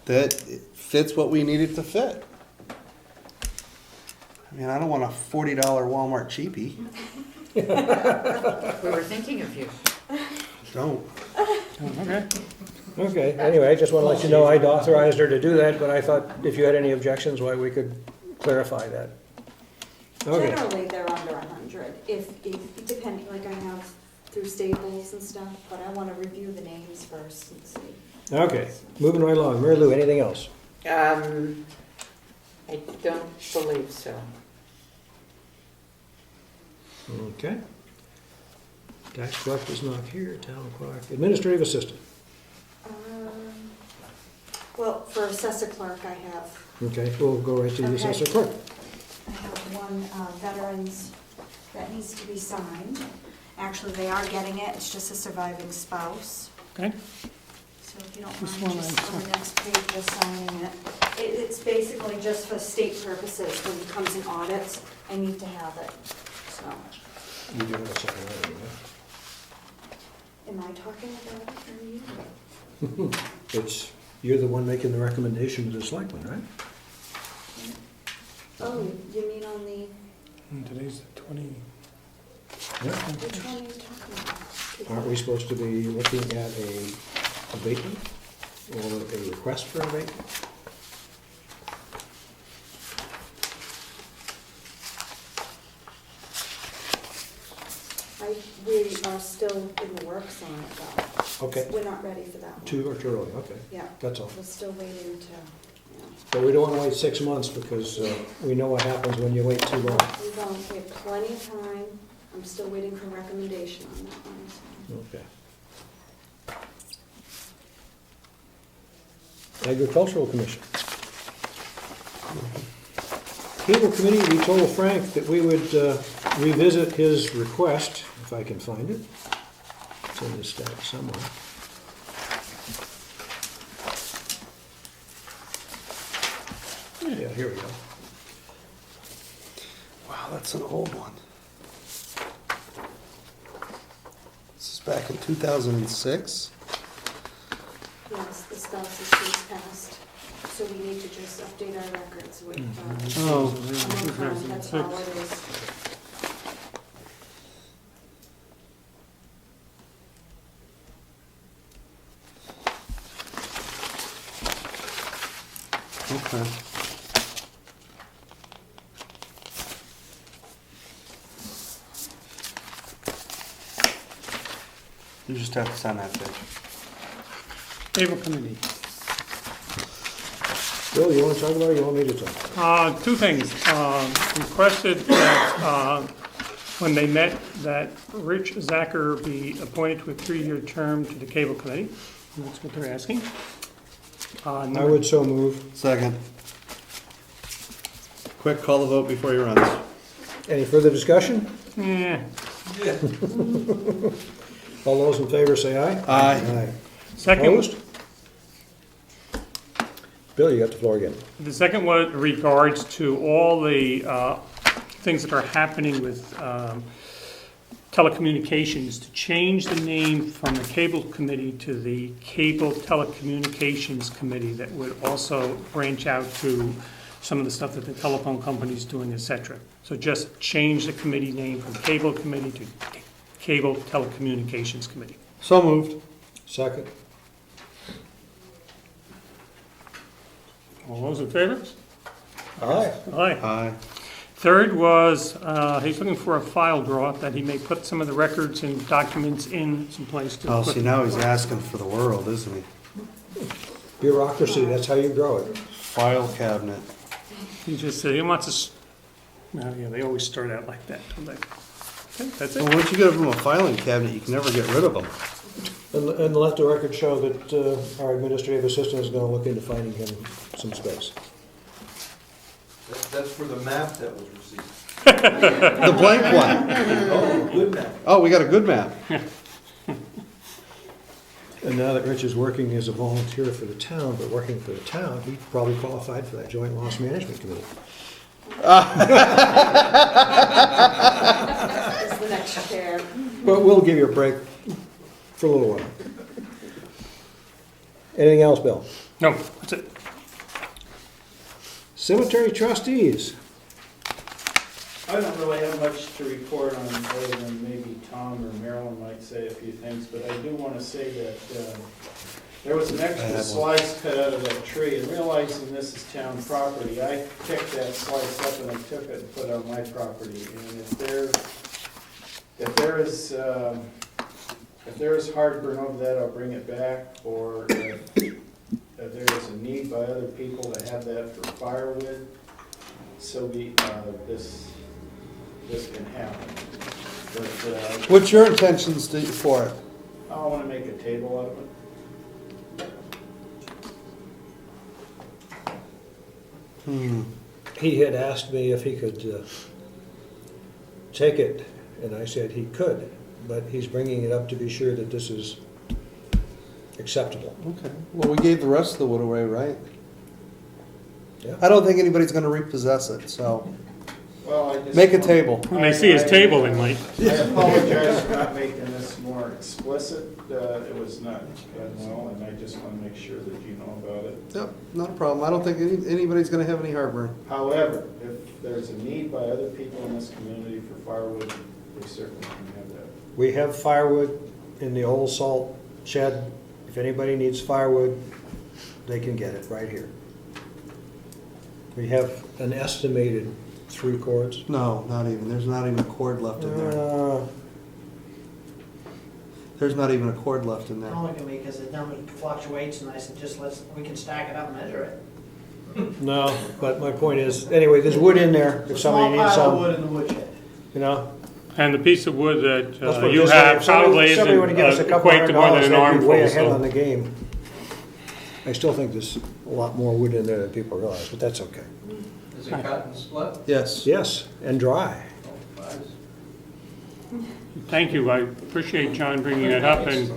that fits what we need it to fit. I mean, I don't want a $40 Walmart cheapie. We were thinking of you. Don't. Okay. Okay, anyway, I just want to let you know I'd authorized her to do that, but I thought if you had any objections, why we could clarify that. Okay, Generally, they're under 100, if depending, like I have through Staples and stuff, but I want to review the names first and see. okay, moving right along. Mary Lou, anything else? I don't believe so. Okay. Tax collector's not here, town clerk, administrative assistant. Well, for assessor clerk, I have, Okay, we'll go right to the Okay. assessor clerk. I have one veterans that needs to be signed. Actually, they are getting it, it's just a surviving spouse. Okay. So if you don't This mind, one just I on the next page, just signing it. It's basically just for state purposes, when it comes in audits, I need to have it, so. You do have a second item, Am I talking about it or you? It's, you're the one making the recommendation to the selectmen, right? Oh, you mean on the, And today's the 20. Yeah. which one are you talking about? Aren't we supposed to be looking at a abatement or a request for abatement? We are still in the works on it though. Okay. We're not ready for that one. Too early, okay, Yeah, that's all. we're still waiting to, yeah. But we don't want to wait 6 months because we know what happens when you wait too long. We have plenty of time. I'm still waiting for recommendation on that one. So. Okay. Agricultural Commission. Cable Committee, we told Frank that we would revisit his request, if I can find it. It's in this stack somewhere. Yeah, here we go. Wow, that's an old one. This is back in 2006. Yes, the spouse is just passed, so we need to just update our records with, Oh, that's all it is. okay. You just have to sign that page. Cable committee. Bill, you want to talk about it, or you want me to talk? Two things. Requested that, when they met, that Rich Zacher be appointed to a 3-year term to the cable committee. That's what they're asking. I would so move. Second. Quick, call the vote before he runs. Any further discussion? Yeah. All those in favor say aye. Aye. Second, Opposed? Bill, you got the floor again. the second one regards to all the things that are happening with telecommunications, to change the name from the Cable Committee to the Cable Telecommunications Committee that would also branch out to some of the stuff that the telephone company's doing, et cetera. So just change the committee name from Cable Committee to Cable Telecommunications Committee. So moved. Second. All those in favor? Aye. Aye. Aye. Third was, he's looking for a file drawer that he may put some of the records and documents in some place to Oh, put. see, now he's asking for the world, isn't he? Bureaucracy, that's how you grow it. File cabinet. He just said, he wants us, well, yeah, they always start out like that, don't they? Okay, that's Well, it. once you get from a filing cabinet, you can never get rid of them. And let the record show that our administrative assistant is going to look into finding him some space. That's for the map that was received. The blank one. Oh, good map. Oh, we got a good map. And now that Rich is working as a volunteer for the town, but working for the town, he probably qualified for that joint loss management committee. Is the next chair. But we'll give you a break for a little while. Anything else, Bill? No, that's it. Cemetery trustees. I don't really have much to report on other than maybe Tom or Marilyn might say a few things, but I do want to say that there was an I have extra one. slice cut out of that tree, and realizing this is town property, I picked that slice up and I took it and put it on my property. And if there is heartburn over that, I'll bring it back, or if there is a need by other people to have that for firewood, so this can happen. But What's your intentions for it? I want to make a table out of it. He had asked me if he could take it, and I said he could, but he's bringing it up to be sure that this is acceptable. Okay. Well, we gave the rest of the wood away, right? Yeah. I don't think anybody's gonna repossess it, so Well, I just make a want- table. When they see his table, they might. I apologize for not making this more explicit. It was not done well, and I just want to make sure that you know about it. Yep, not a problem. I don't think anybody's gonna have any heartburn. However, if there's a need by other people in this community for firewood, they certainly can have that. We have firewood in the old salt shed. If anybody needs firewood, they can get it right here. We have an estimated 3 cords. No, not even. There's not even a cord left in there. There's not even a cord left in there. Don't look at me, because the number fluctuates, and I said, we can stack it up and measure it. No, but my point is, anyway, there's wood in there if somebody needs Small pile of wood some, in the woodshed. you know? And the piece of wood that Let's put it you this way, have if somebody- probably isn't somebody wanna give us a couple equate to more than $100, an they'd be way armful, ahead on so. the game. I still think there's a lot more wood in there than people realize, but that's okay. Is it cut and split? Yes. Yes, and dry. Oh, nice. Thank you, I appreciate John bringing it up, and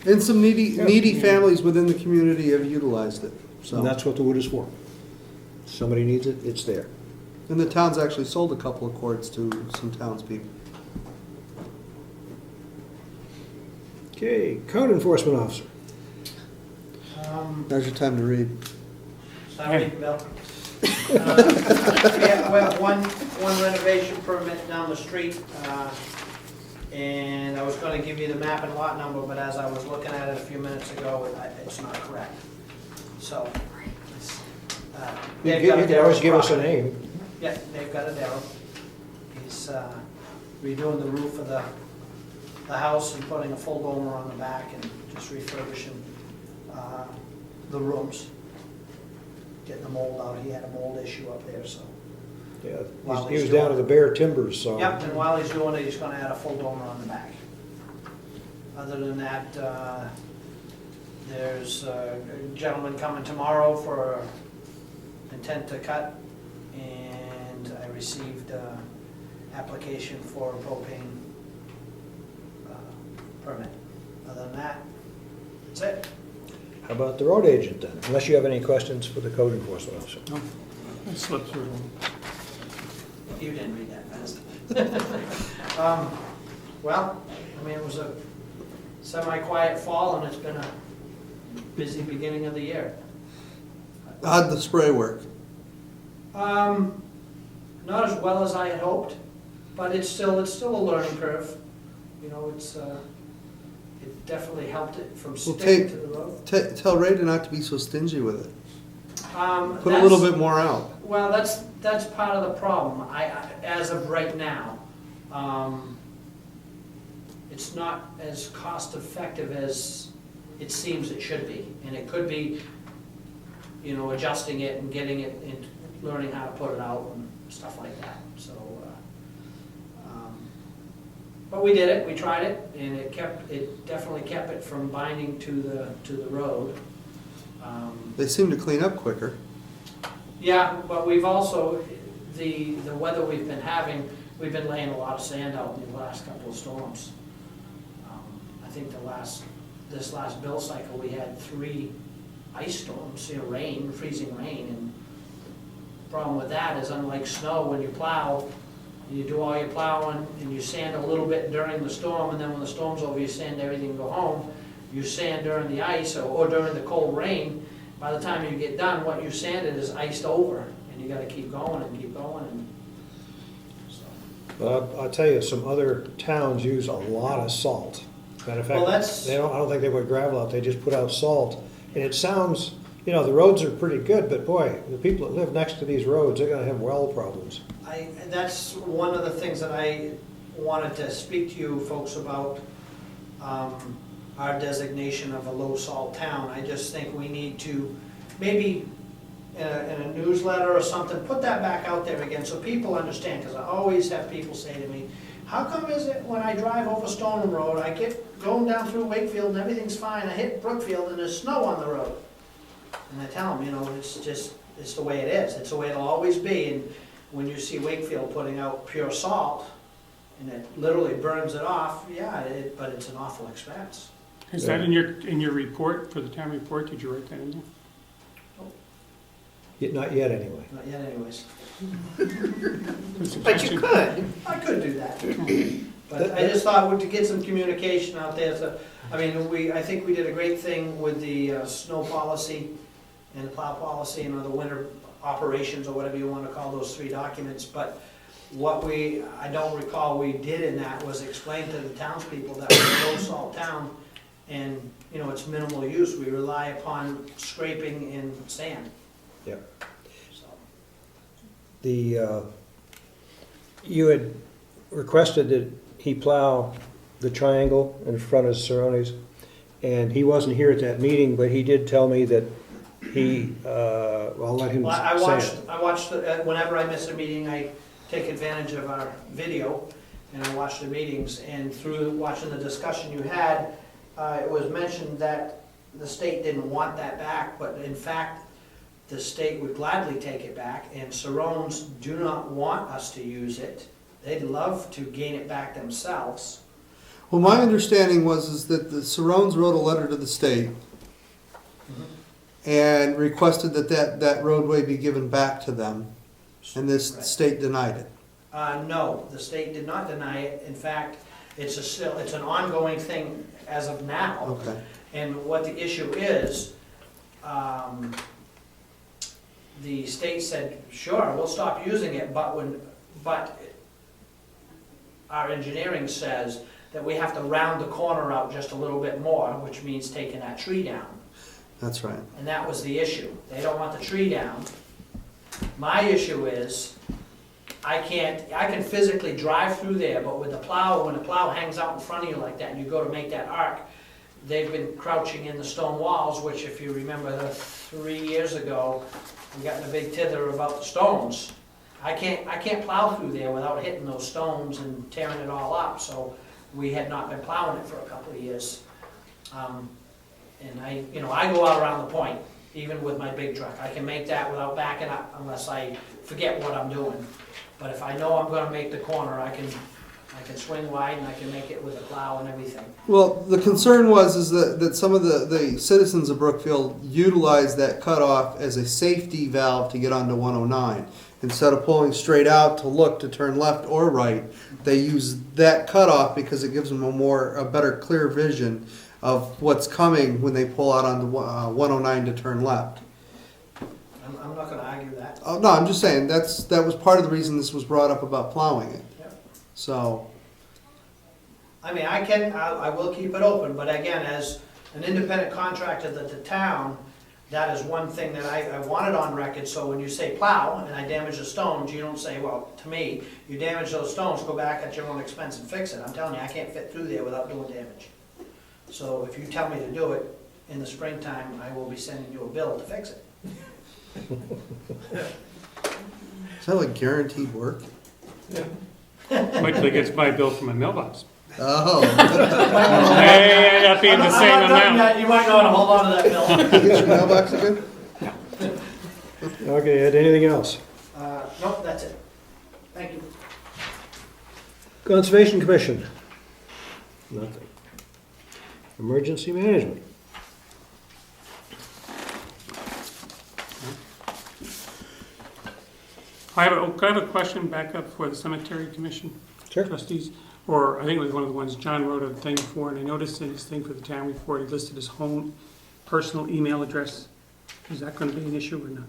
And some needy families within the community have utilized it, And so. that's what the wood is for. Somebody needs it, it's there. And the town's actually sold a couple of cords to some townspeople. Okay, code enforcement officer. Now's your time to read. Sorry, Bill. We have one renovation permit down the street, and I was gonna give you the map and lot number, but as I was looking at it a few minutes ago, it's not correct. So, it's, You they've got can always Daryl's give us a property. name. Yeah, they've got a Daryl. He's redoing the roof of the house and putting a full dormer on the back and just refurbishing the rooms. Getting the mold out. He had a mold issue up there, so. Yeah, While he he's was down to doing the bare timbers, so. Yep, and while he's doing it, he's gonna add a full dormer on the back. Other than that, there's a gentleman coming tomorrow for intent to cut, and I received application for a propane permit. Other than that, that's it. How about the road agent then? Unless you have any questions for the code enforcement officer. I slipped through. You didn't read that fast. Well, I mean, it was a semi-quiet fall, and it's been a busy beginning of the year. How'd the spray work? Not as well as I had hoped, but it's still a learning curve. You know, it definitely helped it from sticking to the road. Tell Ray to not to be so stingy with it. Put a That's- little bit more out. Well, that's part of the problem. As of right now, it's not as cost effective as it seems it should be. And it could be, you know, adjusting it and getting it and learning how to put it out and stuff like that. So, but we did it, we tried it, and it definitely kept it from binding to the road. They seem to clean up quicker. Yeah, but we've also, the weather we've been having, we've been laying a lot of sand out in the last couple of storms. I think this last bill cycle, we had 3 ice storms, you know, rain, freezing rain, and the problem with that is, unlike snow, when you plow, you do all your plowing and you sand a little bit during the storm, and then when the storm's over, you sand everything and go home. you sand during the ice or during the cold rain, by the time you get done, what you sanded is iced over, and you gotta keep going and keep going, and so. I'll tell you, some other towns use a lot of salt. Matter of Well, fact, that's- I don't think they put gravel out, they just put out salt. And it sounds, you know, the roads are pretty good, but boy, the people that live next to these roads, they're gonna have well problems. That's one of the things that I wanted to speak to you folks about, our designation of a low salt town. I just think we need to, maybe in a newsletter or something, put that back out there again so people understand, because I always have people say to me, how come is it when I drive over Stoneham Road, I get going down through Wakefield and everything's fine, I hit Brookfield and there's snow on the road? And I tell them, you know, it's the way it is, it's the way it'll always be. And when you see Wakefield putting out pure salt, and it literally burns it off, yeah, but it's an awful expense. Is that in your report, for the town report? Did you write that in there? Not yet, anyway. Not yet anyways. But you could. I could do that. But I just thought to get some communication out there. So, I mean, I think we did a great thing with the snow policy and the plow policy and the winter operations, or whatever you want to call those 3 documents. But what I don't recall we did in that was explain to the townspeople that we're a low salt town, and, you know, it's minimal use. We rely upon scraping and sand. Yep. So. You had requested that he plow the triangle in front of Cerrone's, and he wasn't here at that meeting, but he did tell me that I'll let him Well, say it. I watched, whenever I miss a meeting, I take advantage of our video, and I watch the meetings, and through watching the discussion you had, it was mentioned that the state didn't want that back, but in fact, the state would gladly take it back, and Cerrone's do not want us to use it. They'd love to gain it back themselves. Well, my understanding is that the Cerrones wrote a letter to the state and requested that roadway be given back to them, and this Right. state denied it. No, the state did not deny it. In fact, it's an ongoing thing as of now. Okay. And what the issue is, the state said, sure, we'll stop using it, but our engineering says that we have to round the corner out just a little bit more, which means taking that tree down. That's right. And that was the issue. They don't want the tree down. My issue is, I can physically drive through there, but with the plow, when the plow hangs out in front of you like that, and you go to make that arc, they've been crouching in the stone walls, which if you remember 3 years ago, we got in a big tither about the stones. I can't plow through there without hitting those stones and tearing it all up, so we had not been plowing it for a couple of years. And I go out around the point, even with my big truck. I can make that without backing up unless I forget what I'm doing. But if I know I'm gonna make the corner, I can swing wide and I can make it with a plow and everything. Well, the concern is that some of the citizens of Brookfield utilize that cutoff as a safety valve to get onto 109. Instead of pulling straight out to turn left or right, they use that cutoff because it gives them a better clear vision of what's coming when they pull out onto 109 to turn left. I'm not gonna argue that. Oh, no, I'm just saying that was part of the reason this was brought up about plowing it. Yep. So, I mean, I will keep it open, but again, as an independent contractor that the town, that is one thing that I wanted on record, so when you say plow and I damage the stones, you don't say, well, to me, you damage those stones, go back at your own expense and fix it. I'm telling you, I can't fit through there without doing damage. So if you tell me to do it in the springtime, I will be sending you a bill to fix it. is that like guaranteed work? Wait till he gets my bill from my mailbox. Oh. May end up being the same I'm not done amount. yet. You might want to hold on to that bill. Get your mailbox again? Okay, Ed, anything else? Nope, that's it. Thank you. Conservation Commission? Nothing. Emergency Management? I have a question back up for the Cemetery Commission Sure. trustees. or I think it was one of the ones John wrote a thing for, and I noticed in his thing for the town report, he listed his home personal email address. Is that gonna be an issue or not?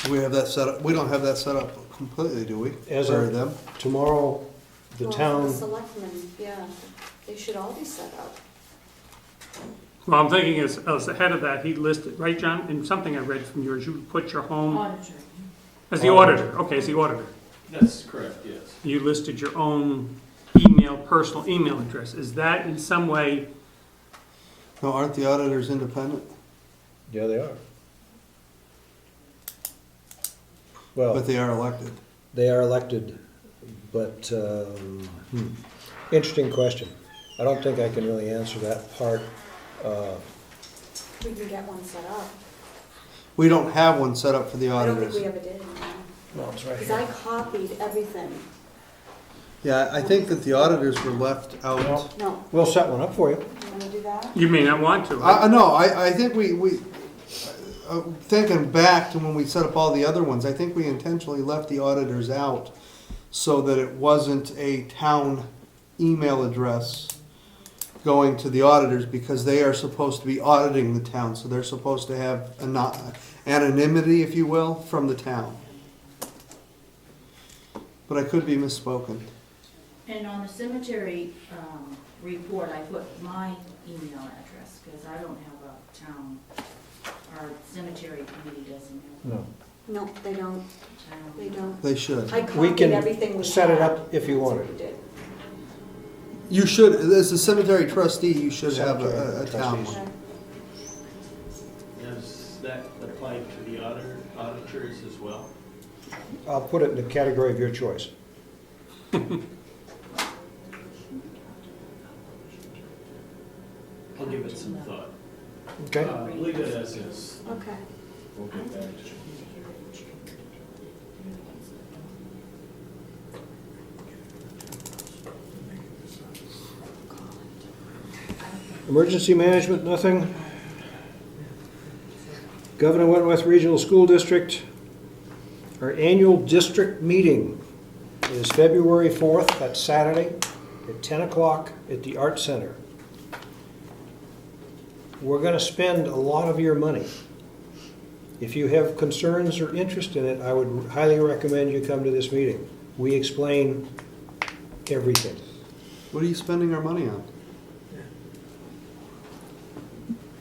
We have that set up, we don't have that set up completely, do we? As For of- them? Tomorrow, the Well, for town, the selectmen, yeah, they should all be set up. Well, I'm thinking as ahead of that, he listed, right, John? In something I read from yours, you put your home Auditor. as the auditor. Okay, as the auditor. That's correct, yes. You listed your own email, personal email address. Is that in some way, No, aren't the auditors independent? yeah, they are. Well, But they are elected. they are elected, but, interesting question. I don't think I can really answer that part. We can get one set up. We don't have one set up for the I don't think auditors. we ever did, No, it's right because I copied everything. Yeah, I think that the auditors were left out. No, We'll set one up for you. you wanna do that? you may not want to, right? No, I think thinking back to when we set up all the other ones, I think we intentionally left the auditors out so that it wasn't a town email address going to the auditors, because they are supposed to be auditing the town, so they're supposed to have anonymity, if you will, from the town. But I could be misspoken. And on the cemetery report, I put my email address, because I don't have a town, our cemetery committee doesn't have No. No, they don't, a town. they don't. They should. I We copied can everything we set it had. up if you That's what wanted. we did. You should, as a cemetery trustee, you should have Cemetery a town trustees. one. Okay. Does that apply to the auditors as well? I'll put it in the category of your choice. I'll give it some thought. Okay? Leave it as is. Okay. We'll get back to you. Emergency management, nothing. Governor Wentworth Regional School District, our annual district meeting is February 4th, that's Saturday, at 10 o'clock at the Art Center. We're going to spend a lot of your money. If you have concerns or interest in it, I would highly recommend you come to this meeting. We explain everything. What are you spending our money on?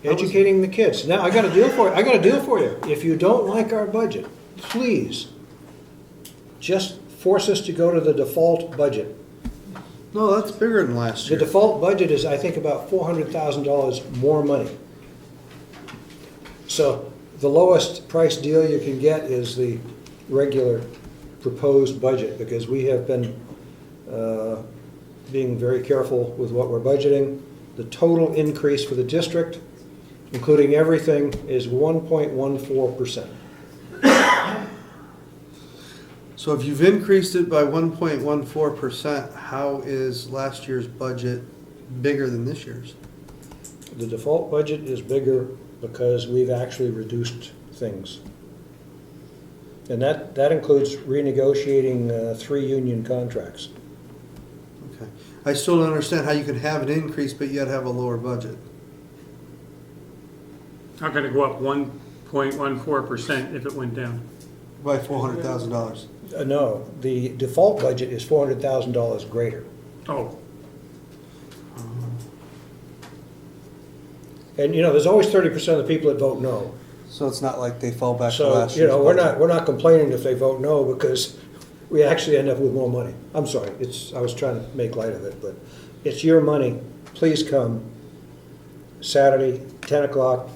Educating the kids. Now, I got a deal for you. I got a deal for you. If you don't like our budget, please just force us to go to the default budget. No, that's bigger than last The year. default budget is, I think, about $400,000 more money. So the lowest price deal you can get is the regular proposed budget, because we have been being very careful with what we're budgeting. The total increase for the district, including everything, is 1.14%. So if you've increased it by 1.14%, how is last year's budget bigger than this year's? The default budget is bigger because we've actually reduced things. And that includes renegotiating 3 union contracts. Okay. I still don't understand how you could have an increase but yet have a lower budget. Not gonna go up 1.14% if it went down. By $400,000. No, the default budget is $400,000 greater. Oh, And, you know, there's always 30% of the people that vote no. So it's not like they fall back to So, last you year's know, budget. we're not complaining if they vote no, because we actually end up with more money. I'm sorry, I was trying to make light of it, but it's your money. Please come. Saturday, 10 o'clock.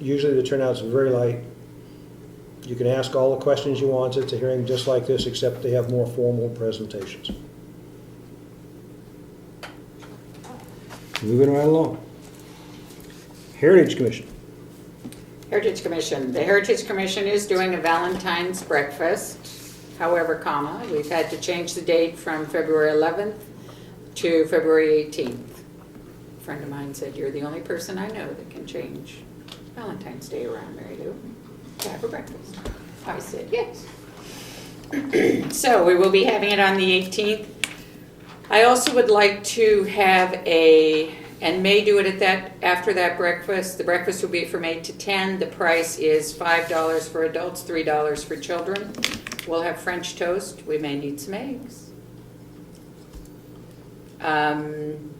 Usually the turnout's very light. You can ask all the questions you want. It's a hearing just like this, except they have more formal presentations. Moving right along. Heritage Commission. Heritage Commission. The Heritage Commission is doing a Valentine's breakfast. However, we've had to change the date from February 11th to February 18th. A friend of mine said, "You're the only person I know that can change Valentine's Day around, Mary Lou, to have a breakfast." I said, "Yes." So we will be having it on the 18th. I also would like to have and may do it after that breakfast. The breakfast will be from 8 to 10. The price is $5 for adults, $3 for children. We'll have French toast. We may need some eggs. And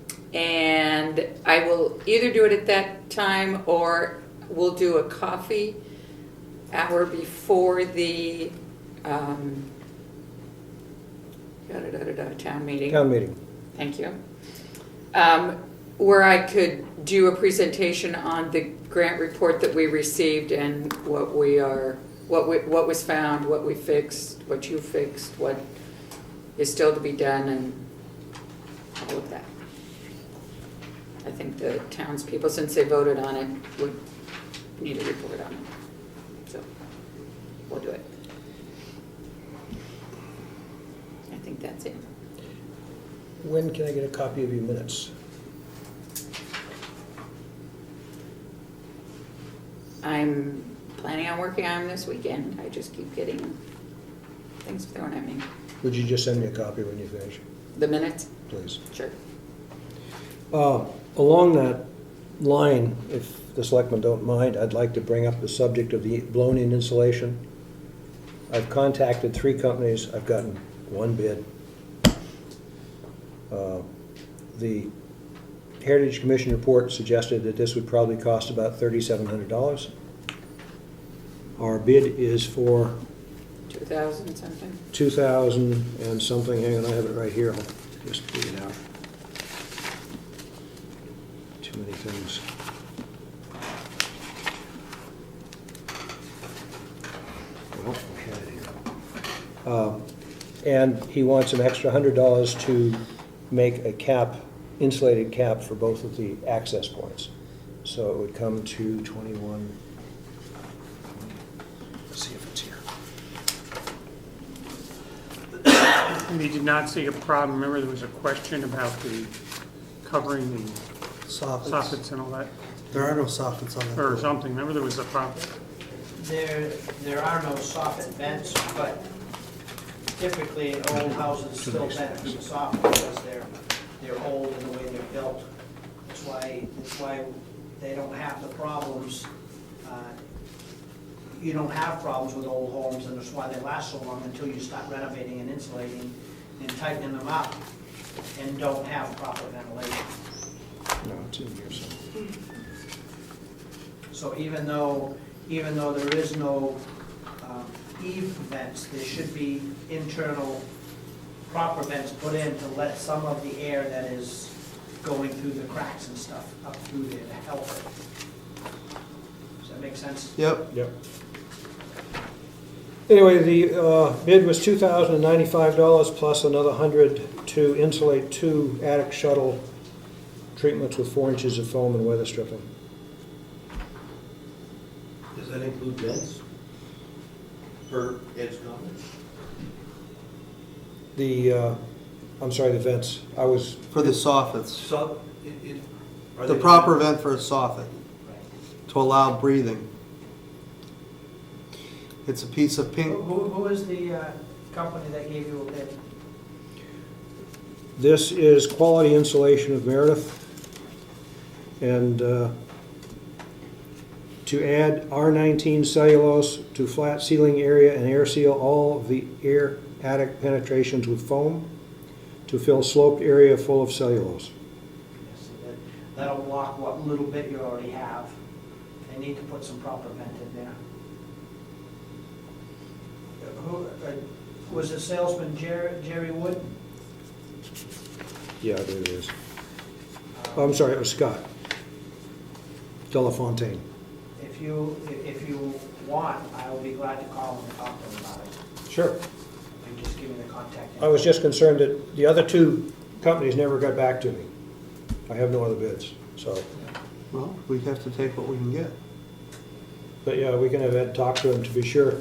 I will either do it at that time or we'll do a coffee hour before the town meeting. Town meeting. Thank you. Where I could do a presentation on the grant report that we received and what was found, what we fixed, what you fixed, what is still to be done, and all of that. I think the townspeople, since they voted on it, would need a report on it. So we'll do it. I think that's it. When can I get a copy of your minutes? I'm planning on working on them this weekend. I just keep getting things thrown at me. Would you just send me a copy when you finish, The minutes? please? Sure. Along that line, if the selectmen don't mind, I'd like to bring up the subject of the blown-in insulation. I've contacted 3 companies. I've gotten 1 bid. The Heritage Commission report suggested that this would probably cost about $3,700. Our bid is for 2,000 something? $2,000 and something. Hang on, I have it right here. I'll just read it out. Too many things. Well, we had it here. And he wants an extra $100 to make a cap, insulated cap for both of the access points. So it would come to 21. Let's see if it's here. And he did not see a problem. Remember, there was a question about the covering the soffits and all that, There are no soffits on that. or building. something. Remember, there was a problem. There are no soffit vents, but typically old houses still benefit from soffit because they're old in the way they're built. That's why they don't have the problems. You don't have problems with old homes, and that's why they last so long until you start renovating and insulating and tightening them up and don't have proper ventilation. No, it's in here somewhere. So even though there is no eave vents, there should be internal proper vents put in to let some of the air that is going through the cracks and stuff up through there to help it. Does that make sense? Yep. Yep. Anyway, the bid was $2,095 plus another $100 to insulate 2 attic shuttle treatments with 4 inches of foam and weather stripping. Does that include vents? Per Ed's comment? I'm sorry, the vents. I was, For the soffits. So, are The they- proper vent for a soffit to allow breathing. It's a piece of pink. Who is the company that gave you a bid? this is Quality Insulation of Meredith. And to add R19 cellulose to flat ceiling area and air seal all of the air attic penetrations with foam to fill sloped area full of cellulose. Yes, that'll block what little bit you already have. They need to put some proper vent in there. Was the salesman Jerry Wood? Yeah, there it is. Oh, I'm sorry, it was Scott Delafontaine. If you want, I will be glad to call him and talk to him about it. Sure. And just give me the contact. I was just concerned that the other 2 companies never got back to me. I have no other bids, so. Well, we have to take what we can get. But yeah, we can have Ed talk to him to be sure.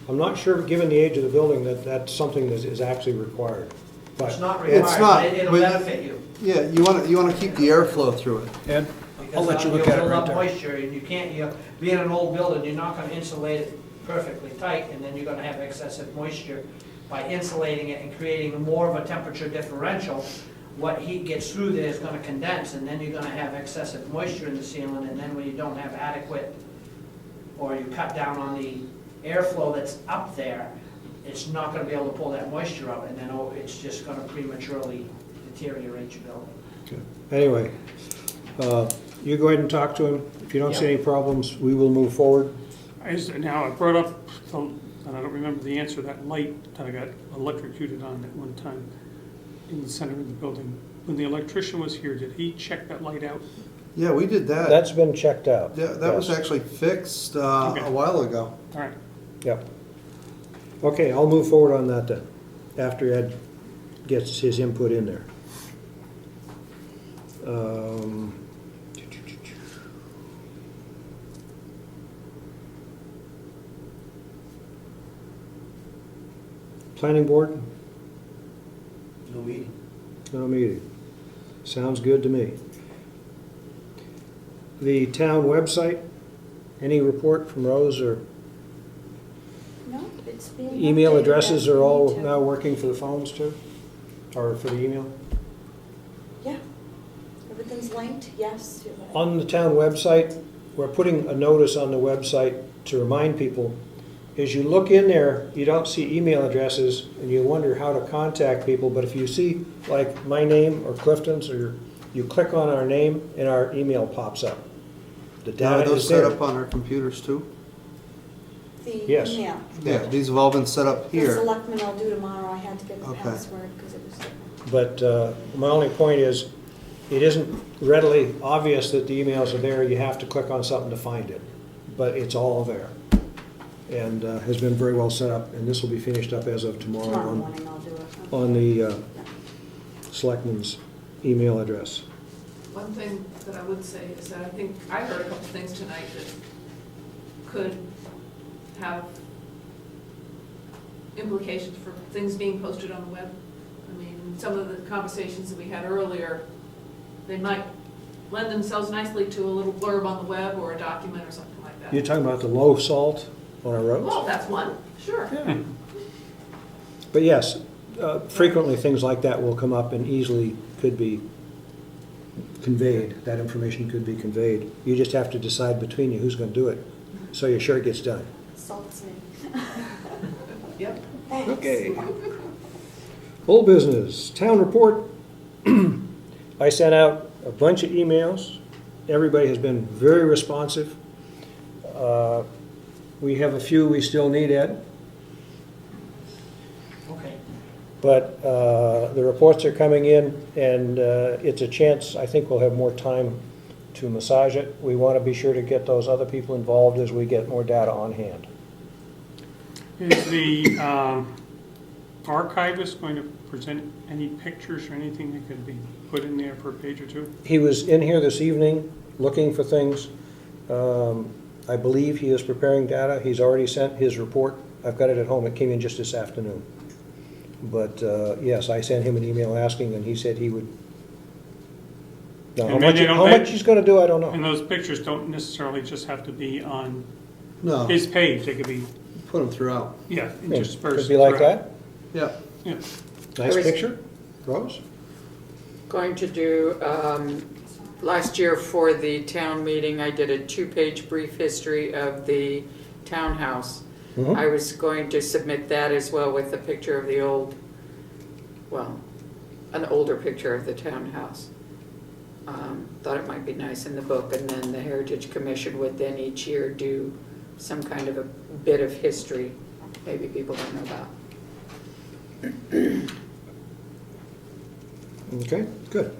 I'm not sure, given the age of the building, that that's something that is actually required. It's But not It's required, not, but it'll but- benefit you. Yeah, you want to keep the airflow through it. Ed, Because I'll let you you'll look at it build right up there. moisture, and being an old building, you're not gonna insulate it perfectly tight, and then you're gonna have excessive moisture. By insulating it and creating more of a temperature differential, what heat gets through there is gonna condense, and then you're gonna have excessive moisture in the ceiling, and then when you don't have adequate, or you cut down on the airflow that's up there, it's not gonna be able to pull that moisture out, and then it's just gonna prematurely deteriorate your building. Anyway, you go ahead and talk to him. If you don't see any problems, we will move forward. Now, I brought up, and I don't remember the answer, that light that I got electrocuted on at one time in the center of the building. When the electrician was here, did he check that light out? Yeah, we did that. That's been checked out. Yeah, that was Yes. actually fixed Okay. a while ago. All right. Yep. Okay, I'll move forward on that then, after Ed gets his input in there. Planning board, No meeting. no meeting. Sounds good to me. The town website, any report from Rose, or No, it's being. email updated addresses as are we all need to. now working for the phones too? Or for the email? Yeah, everything's linked, yes. On the town website, we're putting a notice on the website to remind people, as you look in there, you don't see email addresses, and you wonder how to contact people, but if you see, like, my name or Clifton's, or you click on our name, and our email pops up. The Now, are data those is set there. up on our computers too? The Yes. email. Yeah, these have all been set up The here. selectmen I'll do tomorrow, I had to get the Okay. password because it was different. But my only point is, it isn't readily obvious that the emails are there, you have to click on something to find it. But it's all there, and has been very well set up, and this will be finished up as of tomorrow Tomorrow on morning I'll do it. on the selectmen's email address. One thing that I would say is that I think, I heard a couple things tonight that could have implications for things being posted on the web. I mean, some of the conversations that we had earlier, they might lend themselves nicely to a little blurb on the web or a document or something like that. You're talking about the low salt on our roads? Well, that's one, sure. But yes, frequently things like that will come up and easily could be conveyed. That information could be conveyed. You just have to decide between you who's going to do it, so you're sure it gets done. Salts me. Yep. Thanks. Okay. Old business, town report. I sent out a bunch of emails. Everybody has been very responsive. We have a few we still need, Ed, Okay. but the reports are coming in, and it's a chance, I think we'll have more time to massage it. We want to be sure to get those other people involved as we get more data on hand. Is the archivist going to present any pictures or anything that could be put in there for a page or two? He was in here this evening looking for things. I believe he is preparing data. He's already sent his report. I've got it at home. It came in just this afternoon. But yes, I sent him an email asking, and he said he would. Now, And maybe they don't pay- how much he's going to do, I don't And know. those pictures don't necessarily just have to be on No, his page, they could be, put them throughout. yeah, Yeah, interspersed. could be like throughout. that. Yeah. Yeah. Nice I was- picture, Rose. Going to do, last year for the town meeting, I did a 2-page brief history of the townhouse. Mhm. I was going to submit that as well with a picture of the old, well, an older picture of the townhouse. Thought it might be nice in the book, and then the Heritage Commission would then each year do some kind of a bit of history maybe people don't know about. Okay, good.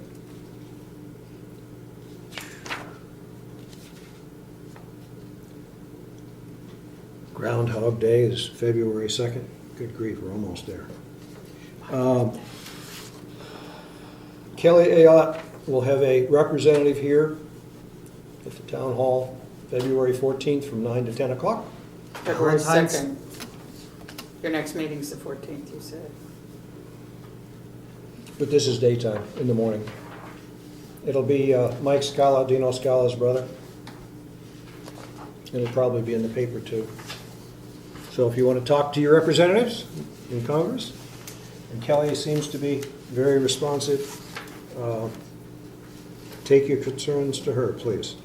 Groundhog Day is February 2nd. Good grief, we're almost there. Kelly Ayotte will have a representative here at the town hall, February 14th from 9 to 10 o'clock. February Valentine's. 2nd. Your next meeting's the 14th, you said. But this is daytime, in the morning. It'll be Mike Scala, Dino Scala's brother. It'll probably be in the paper too. So if you want to talk to your representatives in Congress, and Kelly seems to be very responsive, take your concerns to her, please.